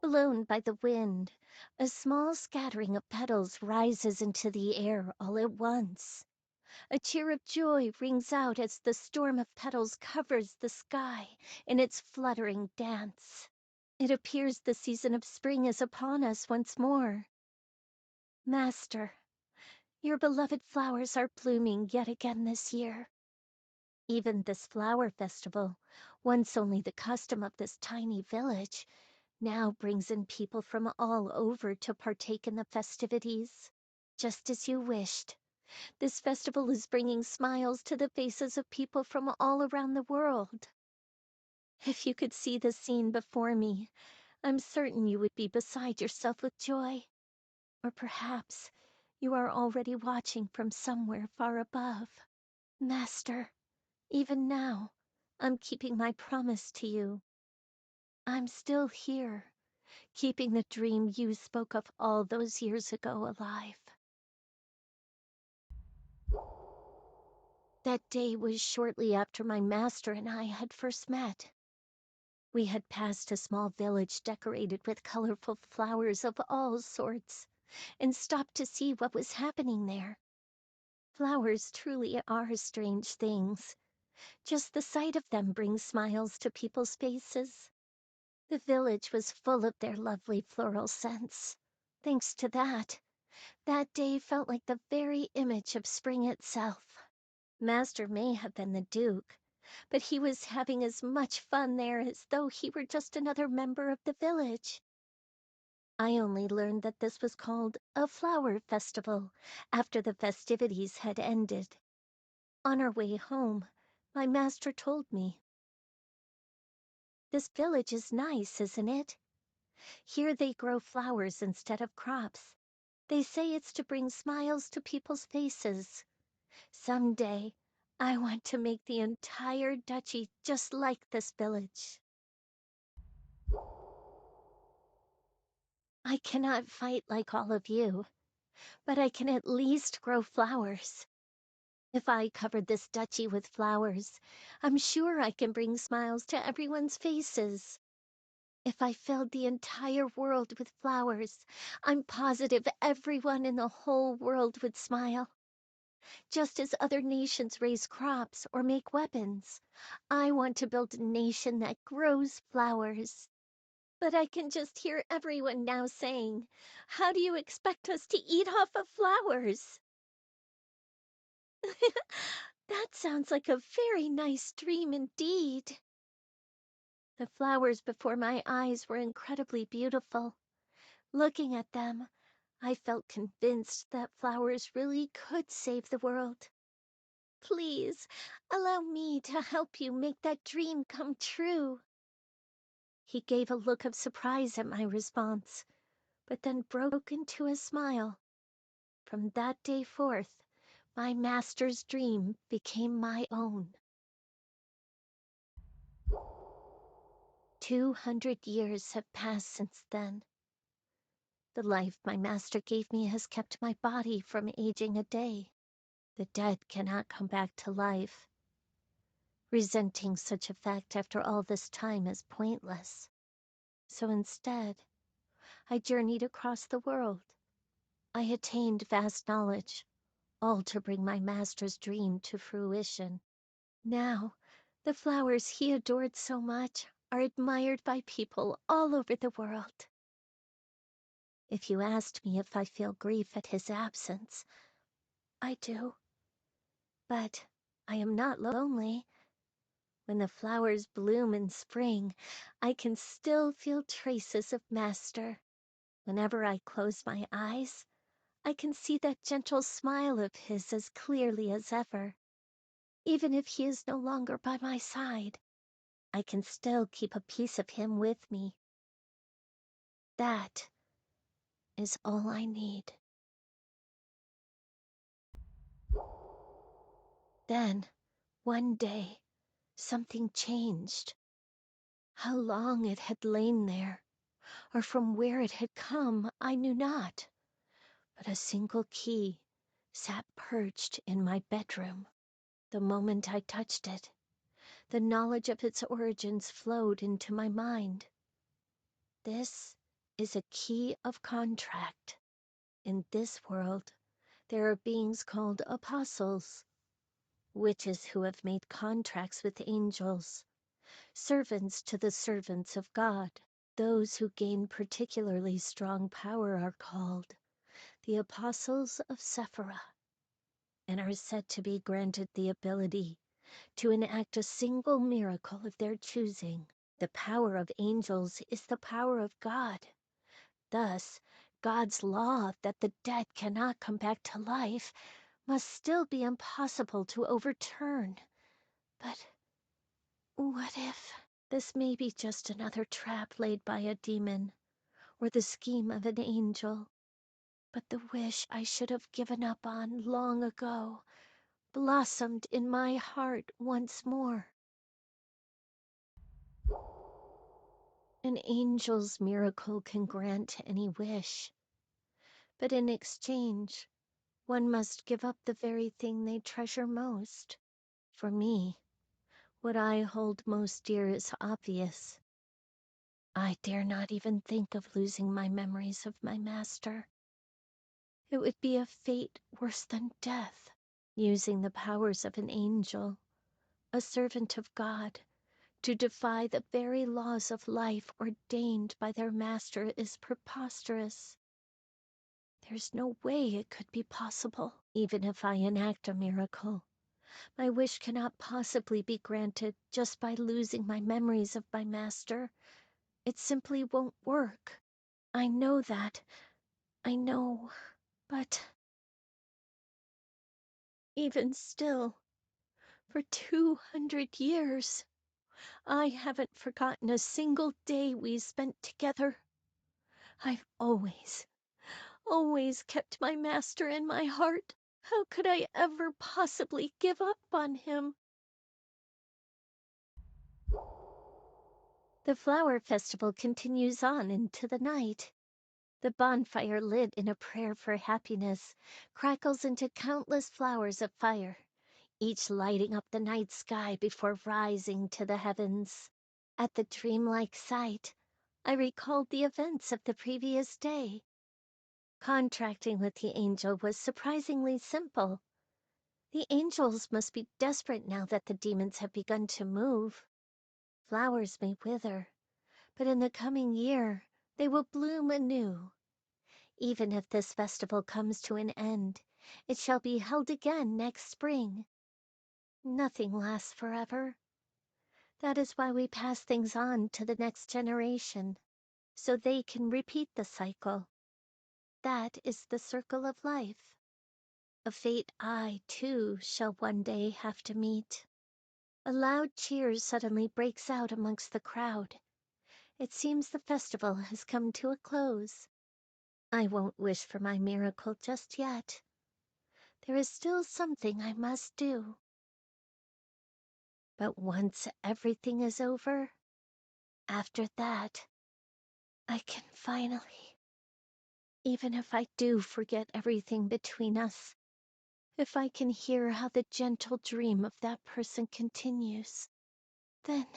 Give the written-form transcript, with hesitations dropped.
blown by the wind, a small scattering of petals rises into the air all at once. A cheer of joy rings out as the storm of petals covers the sky in its fluttering dance. It appears the season of spring is upon us once more. Master, your beloved flowers are blooming yet again this year. Even this flower festival, once only the custom of this tiny village, now brings in people from all over to partake in the festivities. Just as you wished, this festival is bringing smiles to the faces of people from all around the world. If you could see the scene before me, I'm certain you would be beside yourself with joy. Or perhaps you are already watching from somewhere far above. Master, even now, I'm keeping my promise to you. I'm still here, keeping the dream you spoke of all those years ago alive. That day was shortly after my master and I had first met. We had passed a small village decorated with colorful flowers of all sorts, and stopped to see what was happening there. Flowers truly are strange things. Just the sight of them brings smiles to people's faces. The village was full of their lovely floral scents. Thanks to that day felt like the very image of spring itself. Master may have been the Duke, but he was having as much fun there as though he were just another member of the village. I only learned that this was called a flower festival after the festivities had ended. On our way home, my master told me. This village is nice, isn't it? Here they grow flowers instead of crops. They say it's to bring smiles to people's faces. Someday, I want to make the entire duchy just like this village. I cannot fight like all of you, but I can at least grow flowers. If I covered this duchy with flowers, I'm sure I can bring smiles to everyone's faces. If I filled the entire world with flowers, I'm positive everyone in the whole world would smile. Just as other nations raise crops or make weapons, I want to build a nation that grows flowers. But I can just hear everyone now saying, "How do you expect us to eat off of flowers?" That sounds like a very nice dream indeed. The flowers before my eyes were incredibly beautiful. Looking at them, I felt convinced that flowers really could save the world. Please, allow me to help you make that dream come true. He gave a look of surprise at my response, but then broke into a smile. From that day forth, my master's dream became my own. 200 years have passed since then. The life my master gave me has kept my body from aging a day. The dead cannot come back to life. Resenting such a fact after all this time is pointless. So instead, I journeyed across the world. I attained vast knowledge, all to bring my master's dream to fruition. Now, the flowers he adored so much are admired by people all over the world. If you asked me if I feel grief at his absence, I do. But I am not lonely. When the flowers bloom in spring, I can still feel traces of Master. Whenever I close my eyes, I can see that gentle smile of his as clearly as ever. Even if he is no longer by my side, I can still keep a piece of him with me. That is all I need. Then, one day, something changed. How long it had lain there, or from where it had come, I knew not. But a single key sat perched in my bedroom. The moment I touched it, the knowledge of its origins flowed into my mind. This is a key of contract. In this world, there are beings called apostles, witches who have made contracts with angels, servants to the servants of God. Those who gain particularly strong power are called the apostles of Sephirah, and are said to be granted the ability to enact a single miracle of their choosing. The power of angels is the power of God. Thus, God's law that the dead cannot come back to life must still be impossible to overturn. But what if this may be just another trap laid by a demon, or the scheme of an angel? But the wish I should have given up on long ago blossomed in my heart once more. An angel's miracle can grant any wish, but in exchange, one must give up the very thing they treasure most. For me, what I hold most dear is obvious. I dare not even think of losing my memories of my master. It would be a fate worse than death. Using the powers of an angel, a servant of God, to defy the very laws of life ordained by their master is preposterous. There's no way it could be possible. Even if I enact a miracle, my wish cannot possibly be granted just by losing my memories of my master. It simply won't work. I know that. I know. But even still, for 200 years, I haven't forgotten a single day we spent together. I've always kept my master in my heart. How could I ever possibly give up on him? The flower festival continues on into the night. The bonfire, lit in a prayer for happiness, crackles into countless flowers of fire, each lighting up the night sky before rising to the heavens. At the dreamlike sight, I recalled the events of the previous day. Contracting with the angel was surprisingly simple. The angels must be desperate now that the demons have begun to move. Flowers may wither, but in the coming year they will bloom anew. Even if this festival comes to an end, it shall be held again next spring. Nothing lasts forever. That is why we pass things on to the next generation, so they can repeat the cycle. That is the circle of life, a fate I, too, shall one day have to meet. A loud cheer suddenly breaks out amongst the crowd. It seems the festival has come to a close. I won't wish for my miracle just yet. There is still something I must do. But once everything is over, after that, I can finally, even if I do forget everything between us, if I can hear how the gentle dream of that person continues, then